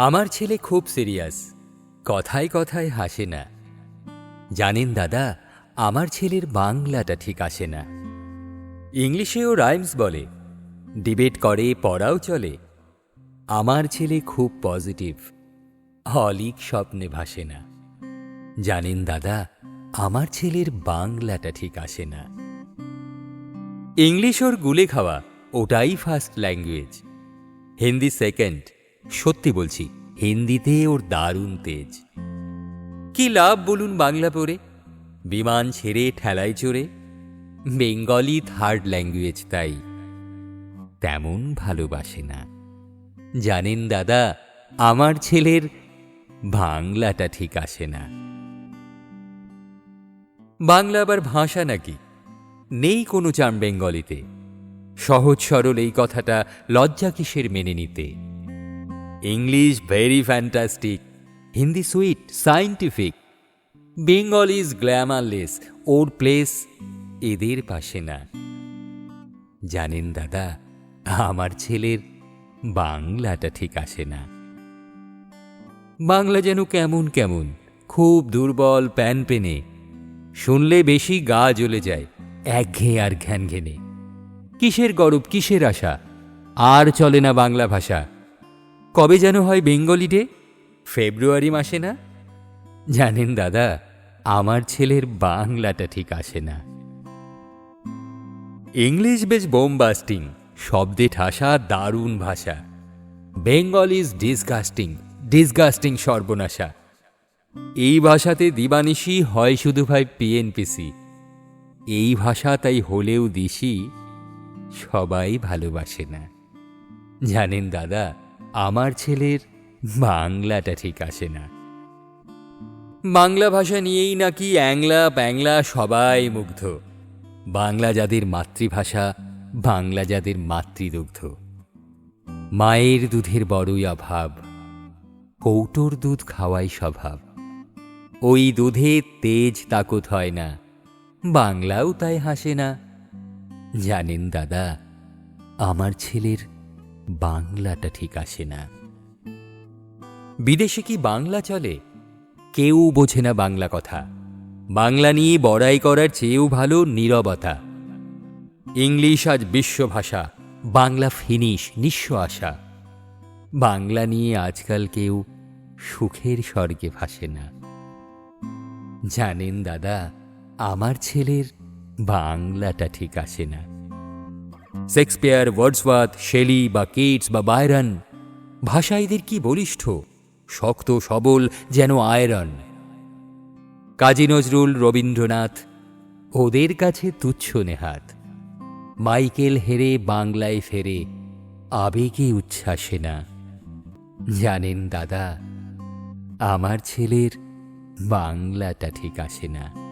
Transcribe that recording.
আমার ছেলে খুব সিরিয়াস, কথায় কথায় হাসে না। জানেন দাদা, আমার ছেলের বাংলাটা ঠিক আসে না। ইংলিশেও রাইমস বলে, ডিবেট করে, পড়াও চলে। আমার ছেলে খুব পজিটিভ, অলিক স্বপ্নে ভাসে না। জানেন দাদা, আমার ছেলের বাংলাটা ঠিক আসে না। ইংলিশ ওর গুলে খাওয়া, ওটাই ফার্স্ট ল্যাঙ্গুয়েজ। হিন্দি সেকেন্ড। সত্যি বলছি, হিন্দিতে ওর দারুণ তেজ। কি লাভ বলুন বাংলা পড়ে, বিমান ছেড়ে ঠেলায় চড়ে। বেঙ্গলি থার্ড ল্যাঙ্গুয়েজ, তাই তেমন ভালোবাসে না। জানেন দাদা, আমার ছেলের বাংলাটা ঠিক আসে না। বাংলা আবার ভাষা নাকি? নেই কোনো চার্ম বেঙ্গলিতে। সহজ সরল এই কথাটা লজ্জা কিসের মেনে নিতে। English very fantastic, Hindi sweet scientific. Bengal is glamourless, or place এদের পাশে না। জানেন দাদা, আমার ছেলের বাংলাটা ঠিক আসে না। বাংলা যেন কেমন কেমন, খুব দুর্বল প্যান পেনে। শুনলে বেশি গা জ্বলে যায়, একঘেয়ে আর ঘ্যান ঘেনে। কিসের গরব, কিসের আশা, আর চলে না বাংলা ভাষা। কবে যেন হয় বেঙ্গলি ডে, ফেব্রুয়ারি মাসে না। জানেন দাদা, আমার ছেলের বাংলাটা ঠিক আসে না। ইংলিশ বেশ বোমবাস্টিং, শব্দে ঠাসা দারুণ ভাষা। বেঙ্গল ইজ ডিসগাস্টিং, ডিসগাস্টিং সর্বনাশা। এই ভাষাতে দিবানিশি হয় শুধু ভাই পিএনপিসি। এই ভাষা তাই হলেও দিশি, সবাই ভালোবাসে না। জানেন দাদা, আমার ছেলের বাংলাটা ঠিক আসে না। বাংলা ভাষা নিয়েই নাকি অ্যাংলা প্যাংলা সবাই মুগ্ধ। বাংলা যাদের মাতৃভাষা, বাংলা যাদের মাতৃদুগ্ধ। মায়ের দুধের বড়ই অভাব, কৌটোর দুধ খাওয়াই স্বভাব। ওই দুধে তেজ তাকত হয় না, বাংলাও তাই হাসে না। জানেন দাদা, আমার ছেলের বাংলাটা ঠিক আসে না। বিদেশে কি বাংলা চলে? কেউ বোঝে না বাংলা কথা। বাংলা নিয়ে বড়াই করার চেয়েও ভালো নীরবতা। ইংলিশ আজ বিশ্বভাষা, বাংলা ফিনিশ, নিঃস্ব আশা। বাংলা নিয়ে আজকাল কেউ সুখের স্বর্গে ভাসে না। জানেন দাদা, আমার ছেলের বাংলাটা ঠিক আসে না। শেক্সপিয়ার, ওয়ার্ডসওয়ার্থ, শেলি বা কিটস বা বায়রন, ভাষা এদের কি বলিষ্ঠ, শক্ত সবল যেন আয়রন। কাজী নজরুল, রবীন্দ্রনাথ, ওদের কাছে তুচ্ছ নেহাত। মাইকেল হেরে বাংলায় ফেরে, আবেগে উচ্ছ্বাসে না। জানেন দাদা, আমার ছেলের বাংলাটা ঠিক আসে না।